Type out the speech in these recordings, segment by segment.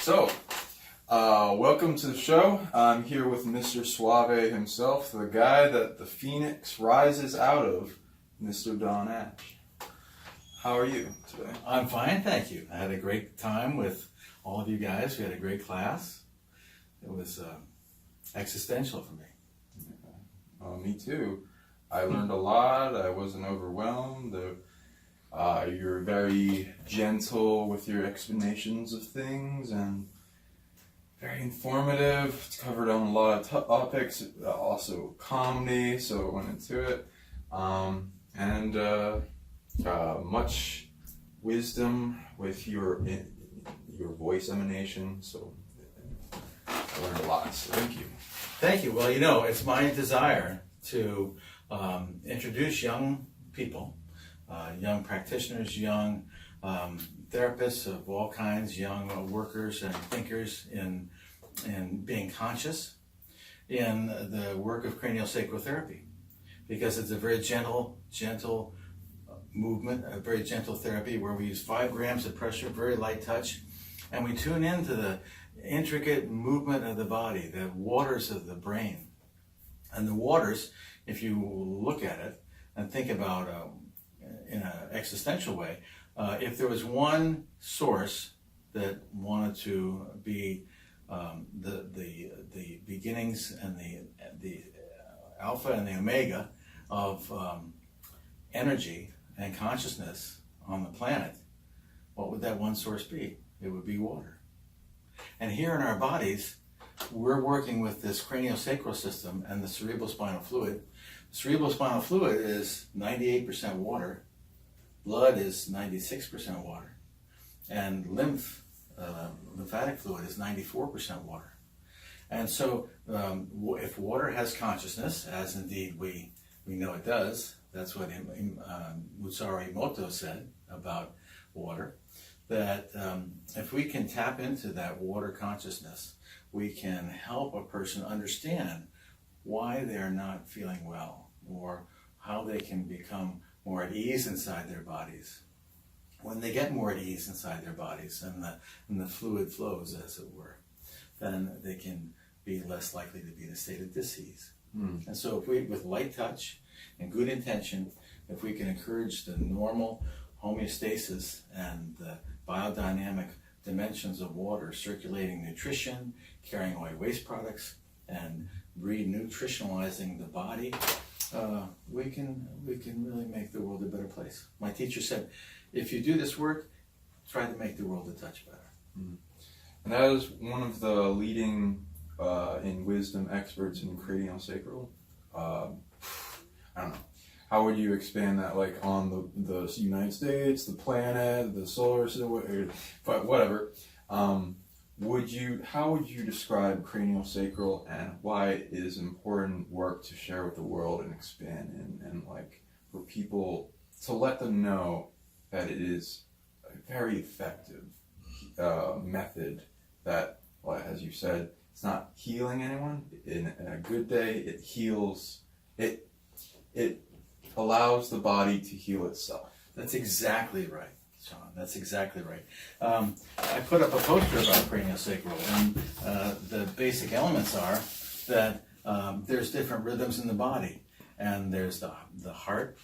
So, welcome to the show. I'm here with Mr. Suave himself, the guy that the phoenix rises out of, Mr. Don Ash. How are you today? I'm fine, thank you. I had a great time with all of you guys. We had a great class. It was existential for me. Me too. I learned a lot. I wasn't overwhelmed. You're very gentle with your explanations of things and very informative. It's covered on a lot of topics, also comedy, so I went into it. And much wisdom with your voice emanation, so I learned a lot, so thank you. Thank you. Well, you know, it's my desire to introduce young people, young practitioners, young therapists of all kinds, young workers and thinkers in being conscious in the work of craniosacral therapy, because it's a very gentle movement, a very gentle therapy where we use 5 grams of pressure, very light touch, and we tune into the intricate movement of the body, the waters of the brain. And the waters, if you look at it and think about in an existential way, if there was one source that wanted to be the beginnings and the alpha and the omega of energy and consciousness on the planet, what would that one source be? It would be water. And here in our bodies, we're working with this craniosacral system and the cerebrospinal fluid. The cerebrospinal fluid is 98% water, blood is 96% water, and lymphatic fluid is 94% water. And so if water has consciousness, as indeed we know it does, that's what Musaru Emoto said about water, that if we can tap into that water consciousness, we can help a person understand why they're not feeling well, or how they can become more at ease inside their bodies. When they get more at ease inside their bodies and the fluid flows, as it were, then they can be less likely to be in a state of dis-ease. And so if we, with light touch and good intention, if we can encourage the normal homeostasis and the biodynamic dimensions of water, circulating nutrition, carrying away waste products, and re-nutritionalizing the body, we can really make the world a better place. My teacher said, if you do this work, try to make the world a touch better. And that is one of the leading in wisdom experts in craniosacral. I don't know. How would you expand that, like on the United States, the planet, the solar system, but whatever? How would you describe craniosacral and why it is important work to share with the world and expand and like for people to let them know that it is a very effective method that, well, as you said, it's not healing anyone. In a good day, it heals. It allows the body to heal itself. That's exactly right, Sean. That's exactly right. I put up a poster about craniosacral, and the basic elements are that there's different rhythms in the body, and there's the heart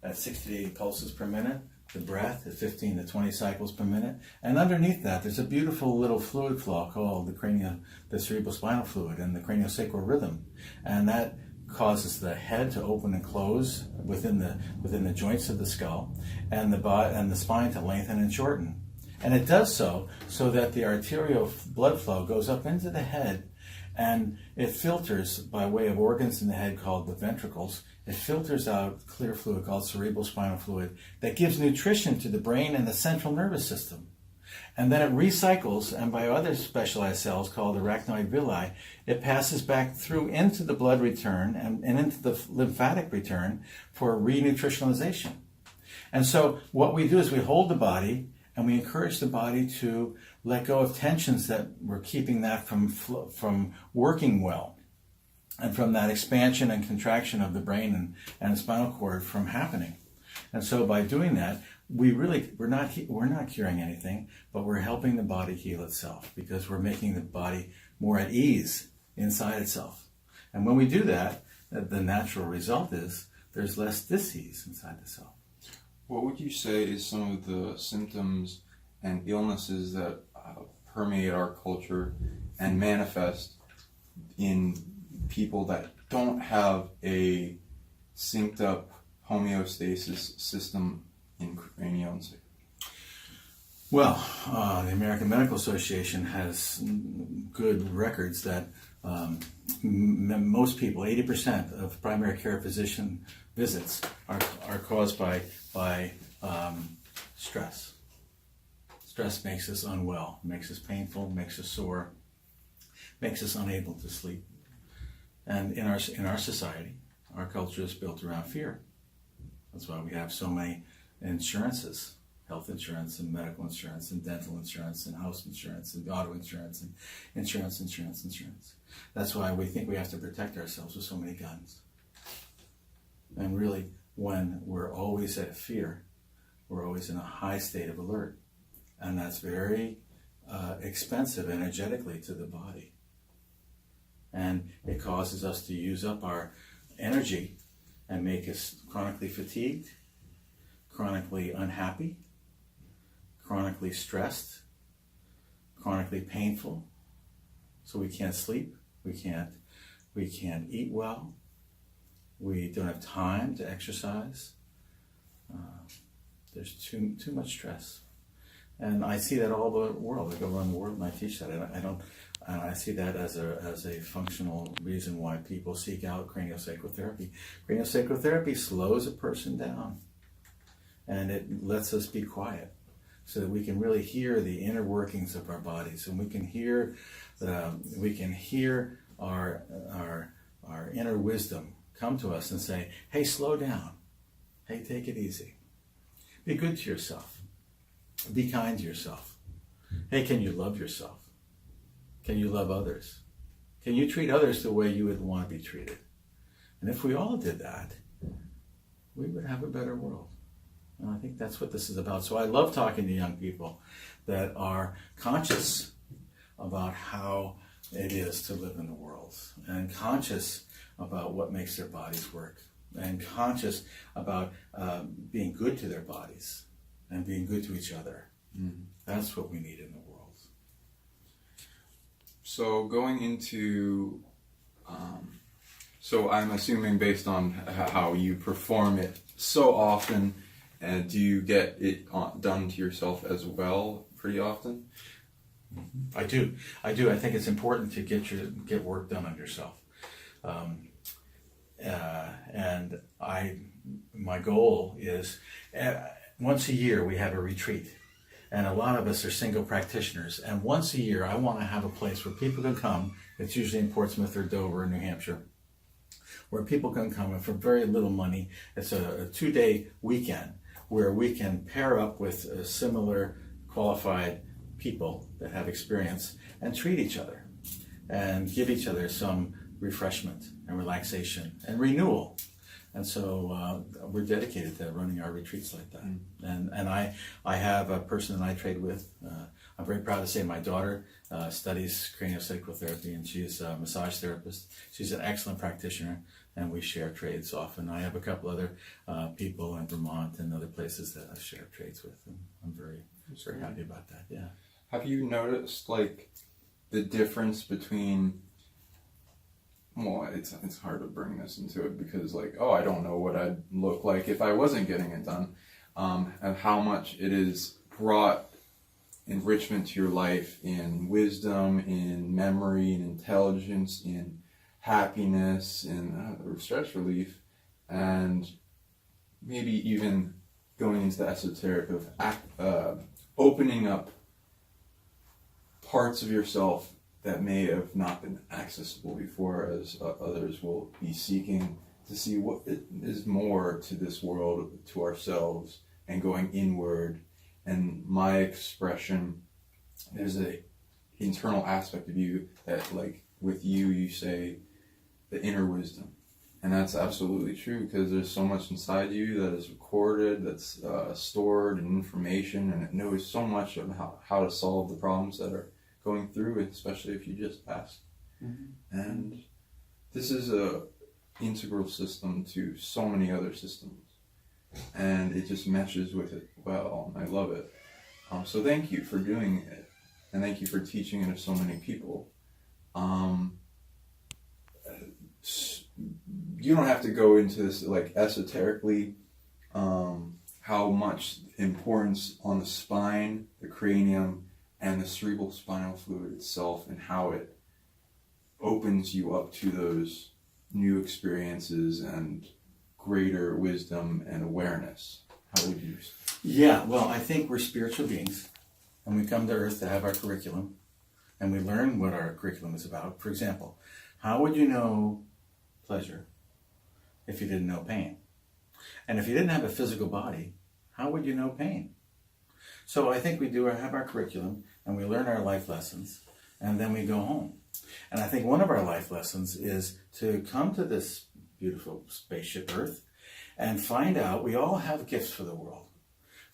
at 60 to 80 pulses per minute, the breath at 15 to 20 cycles per minute, and underneath that there's a beautiful little fluid flow called the cerebrospinal fluid and the craniosacral rhythm, and that causes the head to open and close within the joints of the skull, and the spine to lengthen and shorten. And it does so that the arterial blood flow goes up into the head, and it filters by way of organs in the head called the ventricles. It filters out clear fluid called cerebrospinal fluid that gives nutrition to the brain and the central nervous system. And then it recycles, and by other specialized cells called arachnoid villi, it passes back through into the blood return and into the lymphatic return for re-nutritionalization. And so what we do is we hold the body and we encourage the body to let go of tensions that were keeping that from working well, and from that expansion and contraction of the brain and the spinal cord from happening. And so by doing that, we're not curing anything, but we're helping the body heal itself because we're making the body more at ease inside itself. And when we do that, the natural result is there's less dis-ease inside the cell. What would you say is some of the symptoms and illnesses that permeate our culture and manifest in people that don't have a synced up homeostasis system in CranioSacral? Well, the American Medical Association has good records that most people, 80% of primary care physician visits are caused by stress. Stress makes us unwell, makes us painful, makes us sore, makes us unable to sleep. And in our society, our culture is built around fear. That's why we have so many insurances, health insurance and medical insurance and dental insurance and house insurance and auto insurance and insurance. That's why we think we have to protect ourselves with so many guns. And really, when we're always at fear, we're always in a high state of alert. And that's very expensive energetically to the body. And it causes us to use up our energy and make us chronically fatigued, chronically unhappy, chronically stressed, chronically painful. So we can't sleep, we can't eat well, we don't have time to exercise. There's too much stress. And I see that all over the world. I go around the world and I teach that. I see that as a functional reason why people seek out craniosacral therapy. Craniosacral therapy slows a person down, and it lets us be quiet, so that we can really hear the inner workings of our bodies, and we can hear our inner wisdom come to us and say, "Hey, slow down. Hey, take it easy. Be good to yourself. Be kind to yourself. Hey, can you love yourself? Can you love others? Can you treat others the way you would want to be treated?" And if we all did that, we would have a better world. And I think that's what this is about. So I love talking to young people that are conscious about how it is to live in the world, and conscious about what makes their bodies work, and conscious about being good to their bodies and being good to each other. That's what we need in the world. So going into, so I'm assuming based on how you perform it so often, do you get it done to yourself as well pretty often? I do. I think it's important to get work done on yourself. And my goal is once a year we have a retreat. And a lot of us are single practitioners. And once a year, I want to have a place where people can come. It's usually in Portsmouth or Dover in New Hampshire, where people can come and for very little money. It's a 2-day weekend where we can pair up with similar qualified people that have experience and treat each other and give each other some refreshment and relaxation and renewal. And so we're dedicated to running our retreats like that. And I have a person that I trade with. I'm very proud to say my daughter studies craniosacral therapy, and she's a massage therapist. She's an excellent practitioner, and we share trades often. I have a couple other people in Vermont and other places that I share trades with, and I'm very happy about that. Yeah. Have you noticed like the difference between? Well, it's hard to bring this into it because like, I don't know what I'd look like if I wasn't getting it done, and how much it has brought enrichment to your life in wisdom, in memory, in intelligence, in happiness, in stress relief, and maybe even going into the esoteric of opening up parts of yourself that may have not been accessible before, as others will be seeking to see what is more to this world, to ourselves, and going inward. And my expression, there's a internal aspect of you that, like with you say the inner wisdom, And that's absolutely true, because there's so much inside you that is recorded, that's stored in information, and it knows so much of how to solve the problems that are going through, especially if you just ask. Mm-hmm. And this is a integral system to so many other systems, and it just meshes with it well, and I love it. So thank you for doing it, and thank you for teaching it to so many people. You don't have to go into this like esoterically, how much importance on the spine, the cranium, and the cerebral spinal fluid itself, and how it opens you up to those new experiences and greater wisdom and awareness. How would you? Yeah, well, I think we're spiritual beings, and we come to Earth to have our curriculum, and we learn what our curriculum is about. For example, how would you know pleasure if you didn't know pain? And if you didn't have a physical body, how would you know pain? So I think we have our curriculum, and we learn our life lessons, and then we go home. And I think one of our life lessons is to come to this beautiful spaceship Earth and find out, we all have gifts for the world.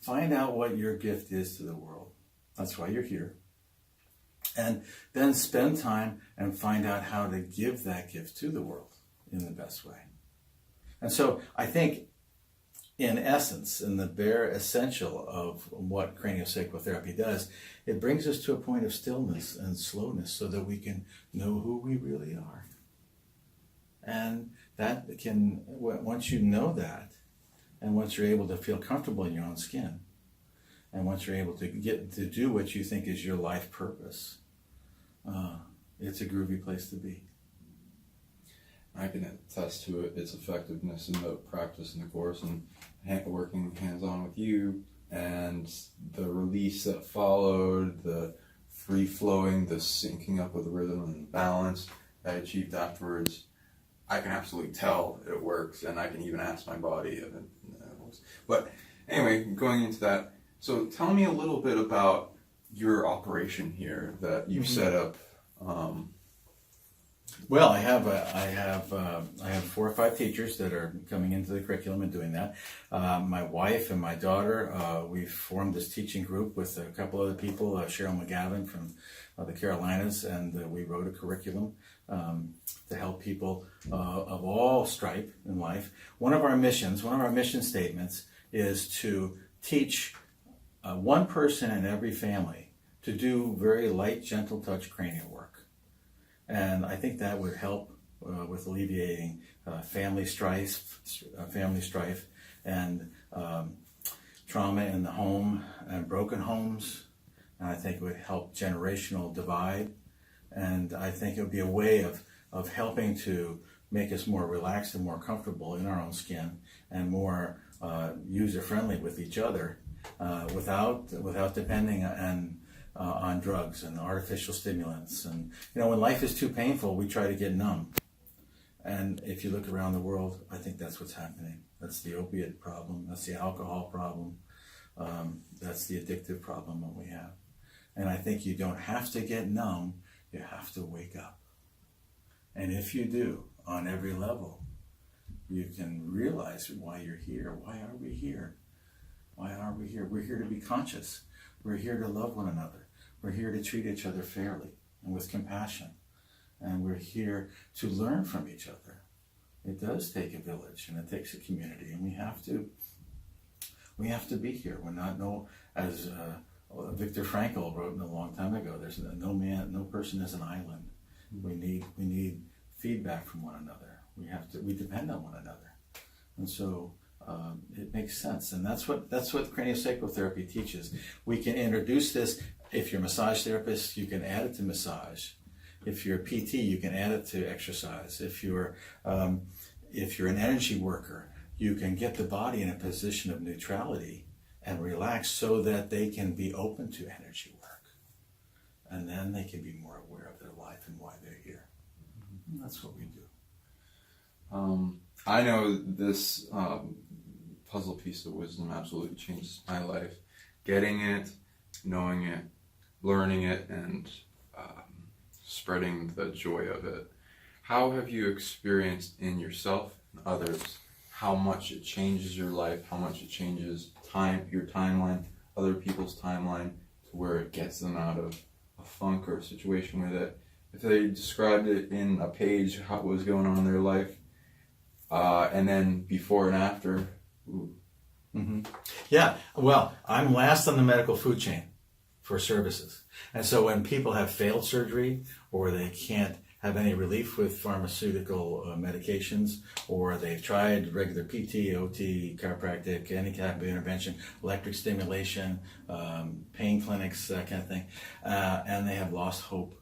Find out what your gift is to the world. That's why you're here. And then spend time and find out how to give that gift to the world in the best way. And so I think, in essence, in the bare essential of what craniosacral therapy does, it brings us to a point of stillness and slowness so that we can know who we really are. And that can, once you know that, and once you're able to feel comfortable in your own skin, and once you're able to get to do what you think is your life purpose, it's a groovy place to be. I can attest to its effectiveness in the practice and the course, and working hands-on with you, and the release that followed, the free-flowing, the syncing up with the rhythm and balance I achieved afterwards. I can absolutely tell it works, and I can even ask my body if it works. But anyway, going into that, so tell me a little bit about your operation here that you've set up. Well, I have 4 or 5 teachers that are coming into the curriculum and doing that. My wife and my daughter, we've formed this teaching group with a couple other people, Cheryl McGavin from the Carolinas, and we wrote a curriculum to help people of all stripe in life. One of our mission statements is to teach one person in every family to do very light, gentle touch cranial work. And I think that would help with alleviating family strife and trauma in the home and broken homes. And I think it would help generational divide. And I think it would be a way of helping to make us more relaxed and more comfortable in our own skin, and more user-friendly with each other without depending on drugs and artificial stimulants. And when life is too painful, we try to get numb. And if you look around the world, I think that's what's happening. That's the opiate problem. That's the alcohol problem. That's the addictive problem that we have. And I think you don't have to get numb. You have to wake up. And if you do, on every level, you can realize why you're here. Why are we here? Why are we here? We're here to be conscious. We're here to love one another. We're here to treat each other fairly and with compassion. And we're here to learn from each other. It does take a village, and it takes a community, and we have to be here. We're not as Viktor Frankl wrote a long time ago, there's no person is an island. We need feedback from one another. We depend on one another. And so it makes sense, and that's what craniosacral therapy teaches. We can introduce this. If you're a massage therapist, you can add it to massage. If you're a PT, you can add it to exercise. If you're an energy worker, you can get the body in a position of neutrality and relax so that they can be open to energy work, and then they can be more aware of their life and why they're here. And that's what we do. I know this puzzle piece of wisdom absolutely changes my life. Getting it, knowing it, learning it, and spreading the joy of it. How have you experienced in yourself others, how much it changes your life, how much it changes your timeline, other people's timeline, to where it gets them out of a funk or a situation where that, if they described it in a page, what was going on in their life, and then before and after. Ooh. Mm-hmm. Yeah, well, I'm last on the medical food chain for services. And so when people have failed surgery, or they can't have any relief with pharmaceutical medications, or they've tried regular PT, OT, chiropractic, any type of intervention, electric stimulation, pain clinics, that kind of thing, and they have lost hope,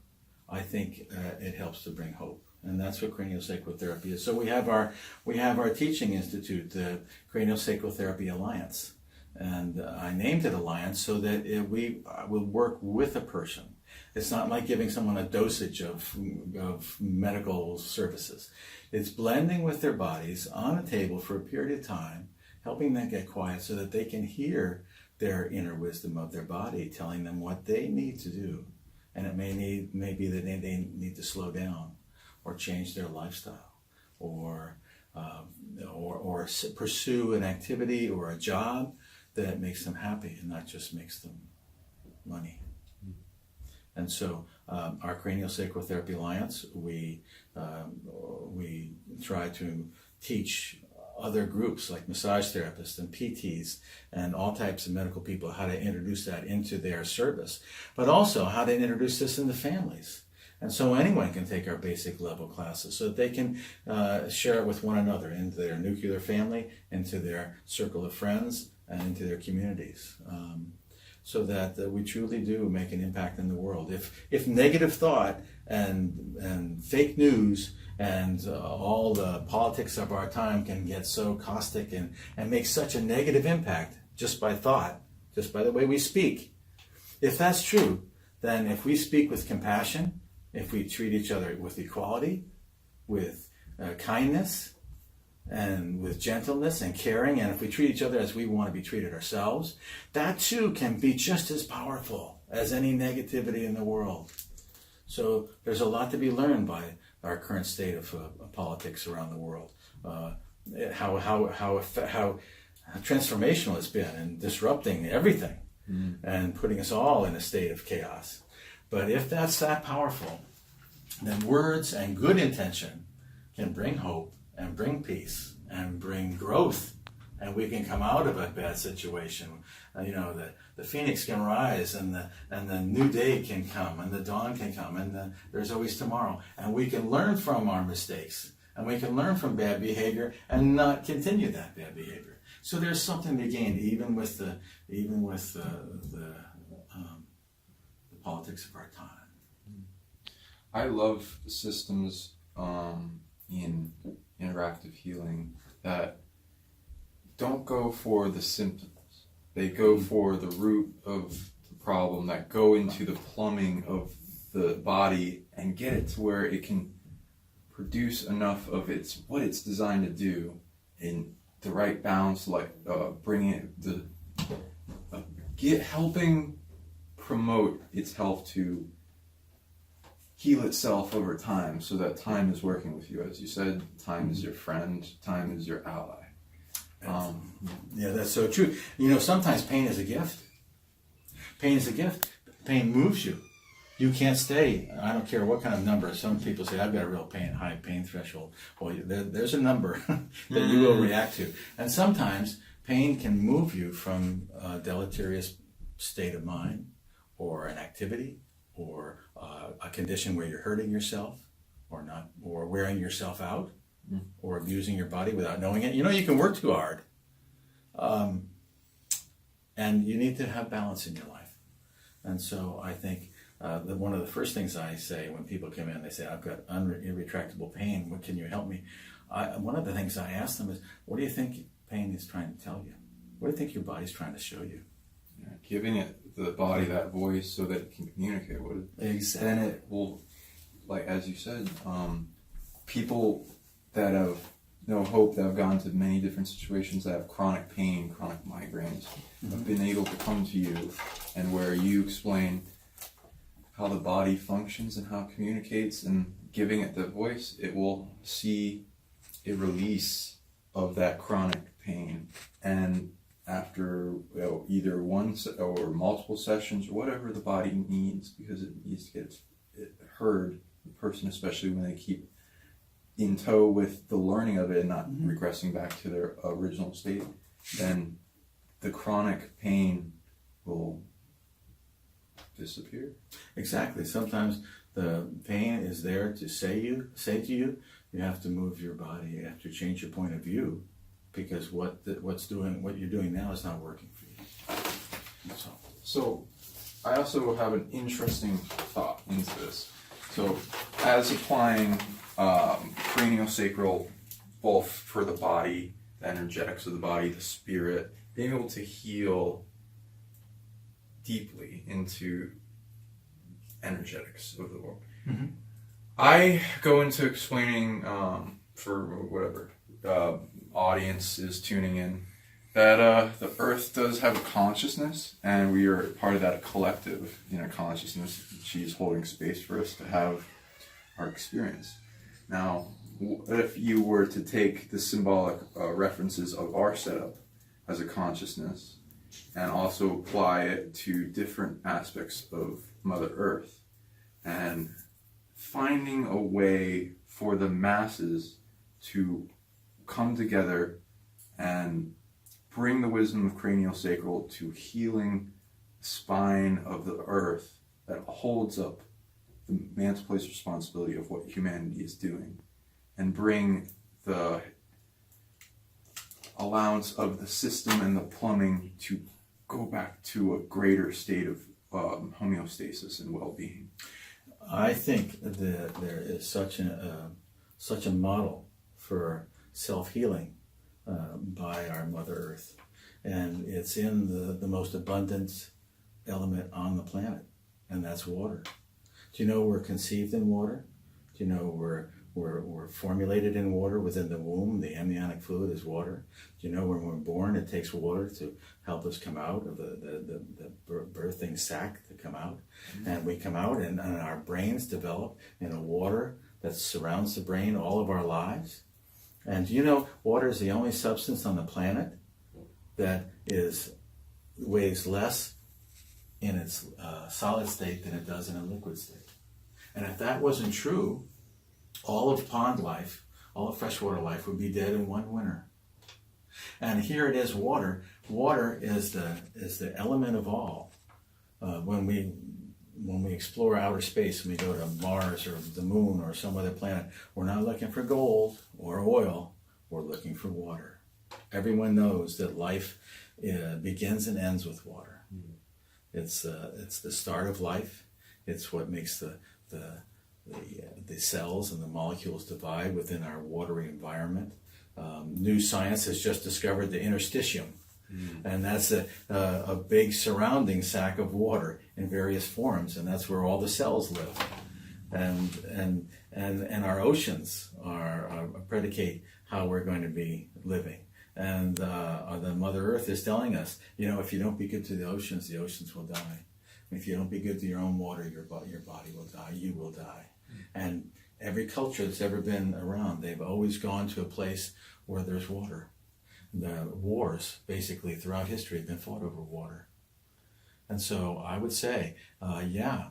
I think it helps to bring hope. And that's what craniosacral therapy is. So we have our teaching institute, the CranioSacral Therapy Alliance. And I named it Alliance so that we will work with a person. It's not like giving someone a dosage of medical services. It's blending with their bodies on a table for a period of time, helping them get quiet so that they can hear their inner wisdom of their body telling them what they need to do. And it may be that they need to slow down, or change their lifestyle, or pursue an activity or a job that makes them happy and not just makes them money. And so our CranioSacral Therapy Alliance, we try to teach other groups like massage therapists and PTs and all types of medical people how to introduce that into their service, but also how to introduce this into families. And so anyone can take our basic level classes so that they can share it with one another, into their nuclear family, into their circle of friends, and into their communities. So that we truly do make an impact in the world. If negative thought and fake news and all the politics of our time can get so caustic and make such a negative impact just by thought, just by the way we speak, if that's true, then if we speak with compassion, if we treat each other with equality, with kindness, and with gentleness and caring, and if we treat each other as we want to be treated ourselves, that too can be just as powerful as any negativity in the world. So there's a lot to be learned by our current state of politics around the world. How transformational it's been in disrupting everything and putting us all in a state of chaos. But if that's that powerful, then words and good intention can bring hope and bring peace and bring growth, and we can come out of a bad situation. The phoenix can rise, and the new day can come, and the dawn can come, and there's always tomorrow. And we can learn from our mistakes, and we can learn from bad behavior and not continue that bad behavior. So there's something to gain, even with the politics of our time. I love systems in interactive healing that don't go for the symptoms. They go for the root of the problem, that go into the plumbing of the body and get it to where it can produce enough of what it's designed to do in the right balance, like bringing it, helping promote its health to heal itself over time, so that time is working with you. As you said, time is your friend, time is your ally. Yeah, that's so true. Sometimes pain is a gift. Pain is a gift. Pain moves you. You can't stay, I don't care what kind of number. Some people say, I've got a real high pain threshold. Well, there's a number that you will react to. And sometimes pain can move you from a deleterious state of mind, or an activity, or a condition where you're hurting yourself, or wearing yourself out, or abusing your body without knowing it. You can work too hard. And you need to have balance in your life. And so I think one of the first things I say when people come in, they say, I've got irretractable pain, what can you help me? One of the things I ask them is, what do you think pain is trying to tell you? What do you think your body's trying to show you? Yeah, giving the body that voice so that it can communicate with it. Exactly. And it will, like as you said, people that have no hope, that have gone to many different situations, that have chronic pain, chronic migraines, have been able to come to you, and where you explain how the body functions and how it communicates, and giving it the voice, it will see a release of that chronic pain, and after either one or multiple sessions or whatever the body needs, because it needs to get it heard, the person, especially when they keep in tow with the learning of it and not regressing back to their original state, then the chronic pain will disappear. Exactly. Sometimes the pain is there to say to you, you have to move your body, you have to change your point of view, because what you're doing now is not working for you. So I also have an interesting thought into this. So as applying CranioSacral both for the body, the energetics of the body, the spirit, being able to heal deeply into energetics of the world. Mm-hmm. I go into explaining for whatever audience is tuning in that the earth does have a consciousness, and we are part of that collective, consciousness. She's holding space for us to have our experience. Now, if you were to take the symbolic references of our setup as a consciousness and also apply it to different aspects of Mother Earth, and finding a way for the masses to come together and bring the wisdom of CranioSacral to healing the spine of the earth that holds up the man's place responsibility of what humanity is doing, and bring the allowance of the system and the plumbing to go back to a greater state of homeostasis and well-being. I think that there is such a model for self-healing by our Mother Earth, and it's in the most abundant element on the planet, and that's water. Do you know we're conceived in water? Do you know we're formulated in water within the womb? The amniotic fluid is water. Do you know when we're born, it takes water to help us come out of the birthing sac to come out? Mm-hmm. And we come out, and our brains develop in a water that surrounds the brain all of our lives. And do you know water is the only substance on the planet that weighs less in its solid state than it does in a liquid state? And if that wasn't true, all of pond life, all of freshwater life would be dead in one winter. And here it is, water. Water is the element of all. When we explore outer space, when we go to Mars or the moon or some other planet, we're not looking for gold or oil, we're looking for water. Everyone knows that life begins and ends with water. Mm-hmm. It's the start of life. It's what makes the cells and the molecules divide within our watery environment. New science has just discovered the interstitium, and that's a big surrounding sac of water in various forms, and that's where all the cells live. And our oceans are predicate how we're going to be living. And the Mother Earth is telling us, if you don't be good to the oceans will die. If you don't be good to your own water, your body will die. You will die. And every culture that's ever been around, they've always gone to a place where there's water. The wars, basically, throughout history have been fought over water. And so I would say, the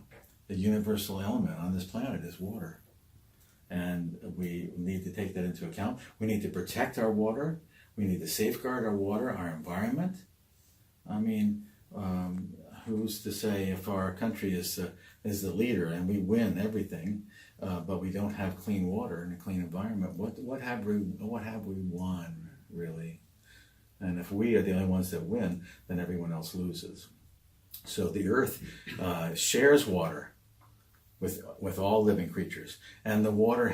universal element on this planet is water. And we need to take that into account. We need to protect our water. We need to safeguard our water, our environment. I mean, who's to say if our country is the leader and we win everything, but we don't have clean water and a clean environment? What have we won, really? And if we are the only ones that win, then everyone else loses. So the earth shares water with all living creatures, and the water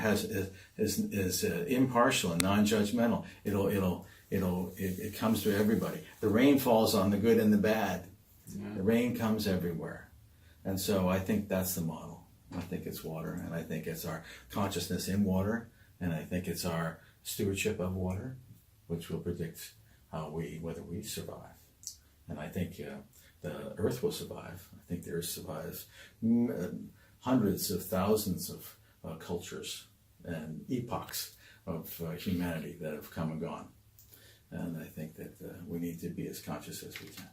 is impartial and non-judgmental. It comes to everybody. The rain falls on the good and the bad. Yeah. The rain comes everywhere. And so I think that's the model. I think it's water, and I think it's our consciousness in water, and I think it's our stewardship of water, which will predict whether we survive. And I think the earth will survive. I think the earth survives hundreds of thousands of cultures and epochs humanity that have come and gone. And I think that we need to be as conscious as we can.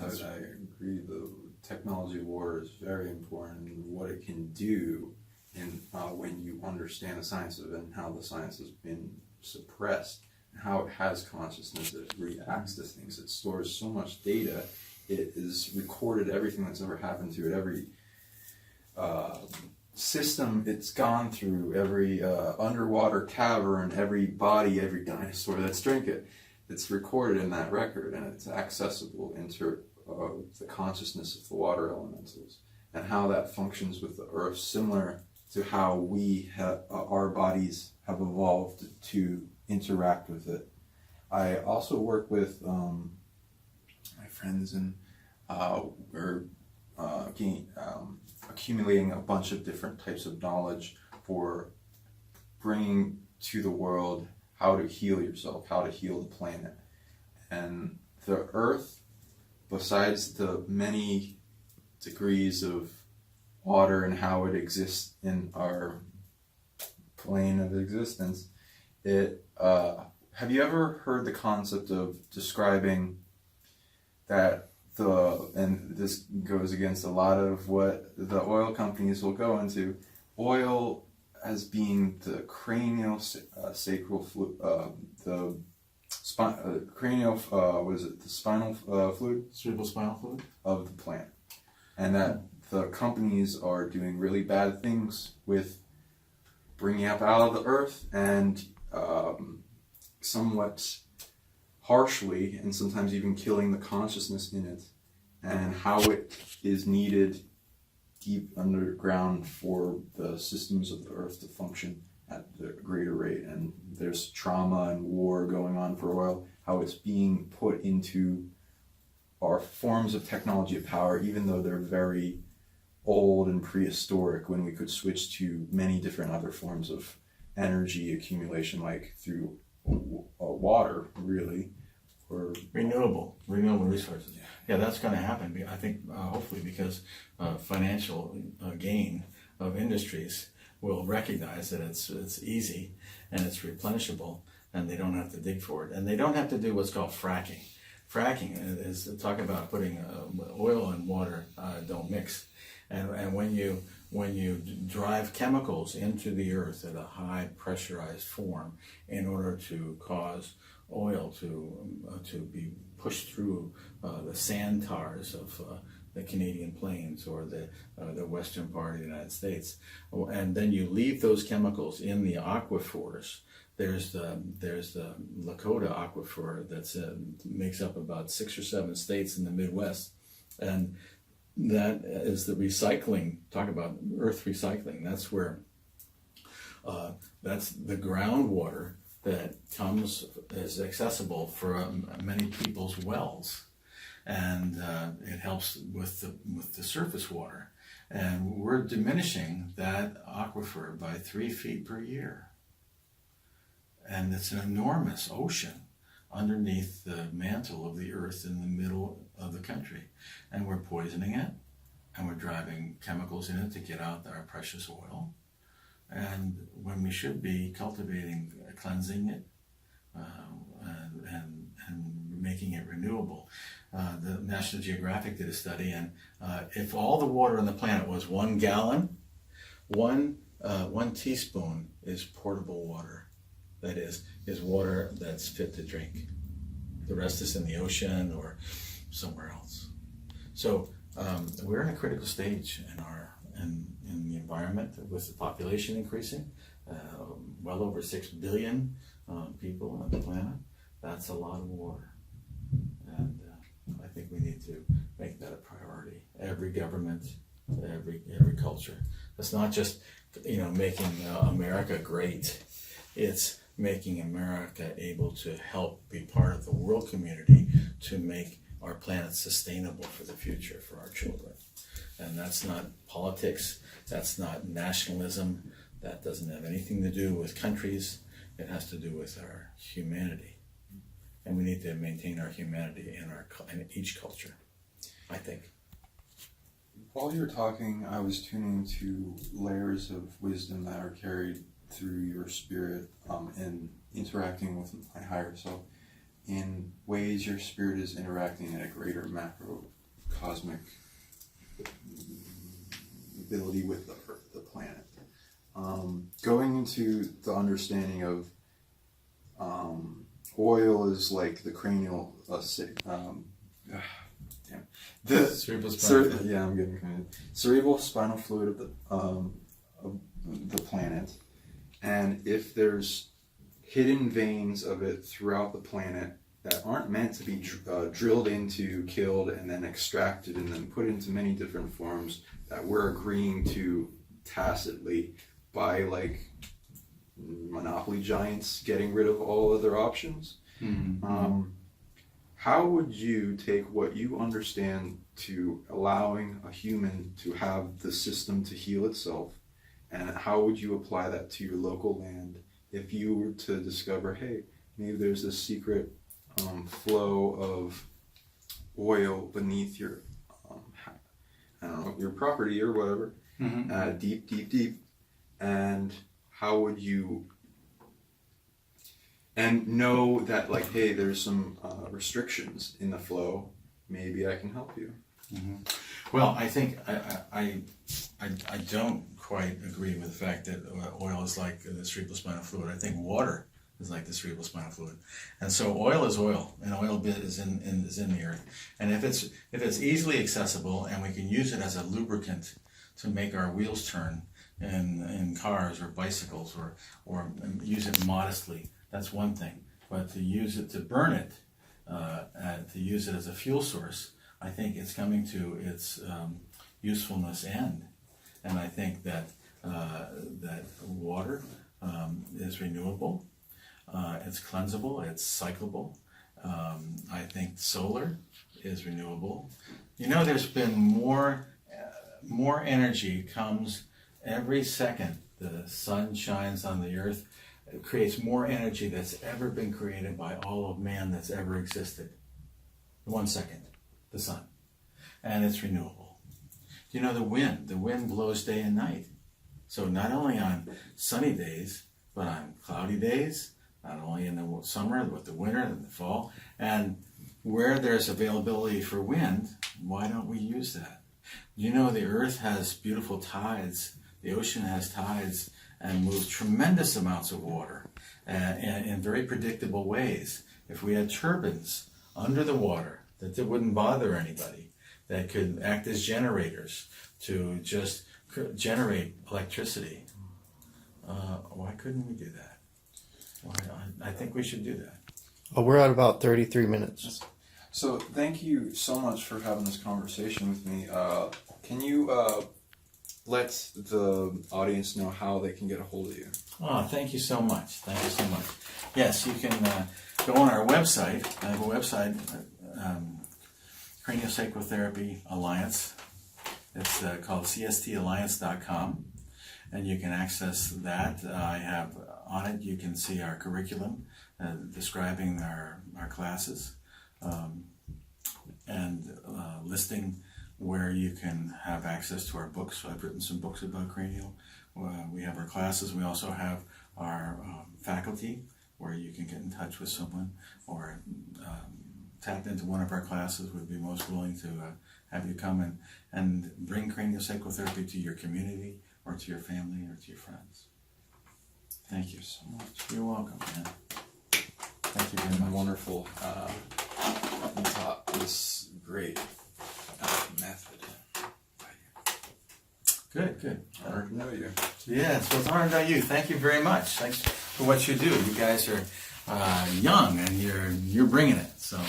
I agree. The technology of water is very important, and what it can do, and when you understand the science of it and how the science has been suppressed, and how it has consciousness, it reacts to things, it stores so much data, it is recorded everything that's ever happened to it, every system it's gone through, every underwater cavern, every body, every dinosaur that's drank it. It's recorded in that record, and it's accessible into the consciousness of the water elementals, and how that functions with the earth, similar to how we our bodies have evolved to interact with it. I also work with my friends, and we're accumulating a bunch of different types of knowledge for bringing to the world how to heal yourself, how to heal the planet. And the earth, besides the many degrees of water and how it exists in our plane of existence, have you ever heard the concept of describing that and this goes against a lot of what the oil companies will go into, oil as being the craniosacral fluid, the spinal fluid? Cerebral spinal fluid? Of the plant. And that the companies are doing really bad things with bringing up out of the earth, and somewhat harshly, and sometimes even killing the consciousness in it, and how it is needed deep underground for the systems of the earth to function at a greater rate. And there's trauma and war going on for oil, how it's being put into our forms of technology of power, even though they're very old and prehistoric, when we could switch to many different other forms of energy accumulation, like through water, really, or renewable resources. Yeah, that's going to happen. I think hopefully because financial gain of industries will recognize that it's easy and it's replenishable, and they don't have to dig for it, and they don't have to do what's called fracking. Fracking is talk about putting oil and water don't mix, and when you drive chemicals into the earth at a high pressurized form in order to cause oil to be pushed through the sand tars of the Canadian plains or the western part of the United States, and then you leave those chemicals in the aquifers. There's the Lakota aquifer that makes up about 6 or 7 states in the Midwest, and that is the recycling. Talk about earth recycling. That's where that's the groundwater that is accessible for many people's wells, and it helps with the surface water. And we're diminishing that aquifer by 3 feet per year. And it's an enormous ocean underneath the mantle of the earth in the middle of the country. And we're poisoning it, and we're driving chemicals in it to get out our precious oil. And when we should be cultivating, cleansing it, and making it renewable. The National Geographic did a study, and if all the water on the planet was 1 gallon, one teaspoon is portable water. That is water that's fit to drink. The rest is in the ocean or somewhere else. So we're in a critical stage in the environment with the population increasing, well over 6 billion people on the planet. That's a lot of water, and I think we need to make that a priority. Every government, every culture. It's not just making America great. It's making America able to help be part of the world community to make our planet sustainable for the future for our children. And that's not politics, that's not nationalism, that doesn't have anything to do with countries, it has to do with our humanity. And we need to maintain our humanity in each culture, I think. While you were talking, I was tuning to layers of wisdom that are carried through your spirit and interacting with my higher self in ways your spirit is interacting at a greater macro cosmic ability with the Earth, the planet. Going into the understanding of oil is like the cranial the cerebral spinal fluid. yeah, I'm getting kind of cerebral spinal fluid of the planet, and if there's hidden veins of it throughout the planet that aren't meant to be drilled into, killed, and then extracted and then put into many different forms that we're agreeing to tacitly by like monopoly giants getting rid of all other options. How would you take what you understand to allowing a human to have the system to heal itself, and how would you apply that to your local land if you were to discover, hey, maybe there's this secret flow of oil beneath your I don't know, your property or whatever, deep, and how would you, and know that like, hey, there's some restrictions in the flow, maybe I can help you. Well, I think I don't quite agree with the fact that oil is like the cerebral spinal fluid. I think water is like the cerebral spinal fluid, and so oil is oil, and oil is in the earth. And if it's easily accessible, and we can use it as a lubricant to make our wheels turn in cars or bicycles, or use it modestly, that's one thing. But to use it to burn it, to use it as a fuel source, I think it's coming to its usefulness end. And I think that that water is renewable. It's cleansable, it's cyclable. I think solar is renewable. You know, there's been more energy comes every second the sun shines on the earth. It creates more energy that's ever been created by all of man that's ever existed. 1 second, the sun. And it's renewable. You know, the wind blows day and night. So not only on sunny days, but on cloudy days, not only in the summer, but the winter and the fall. And where there's availability for wind, why don't we use that? You know, the earth has beautiful tides, the ocean has tides, and moves tremendous amounts of water in very predictable ways. If we had turbines under the water that wouldn't bother anybody, that could act as generators to just generate electricity, why couldn't we do that? I think we should do that. Oh, we're at about 33 minutes. So thank you so much for having this conversation with me. Can you let the audience know how they can get a hold of you? Oh, thank you so much. Thank you so much. Yes, you can go on our website. I have a website, CranioSacral Therapy Alliance. It's called CSTAlliance.com, and you can access that. I have on it, you can see our curriculum describing our classes, and listing where you can have access to our books. So I've written some books about cranial. We have our classes. We also have our faculty, where you can get in touch with someone or tap into one of our classes. We'd be most willing to have you come and bring craniosacral therapy to your community or to your family or to your friends. Thank you so much. You're welcome, man. Thank you very much. Wonderful. You taught this great method. Good. Honored to know you. Yes, well, it's honored to know you. Thank you very much. Thanks for what you do. You guys are young, and you're bringing it. So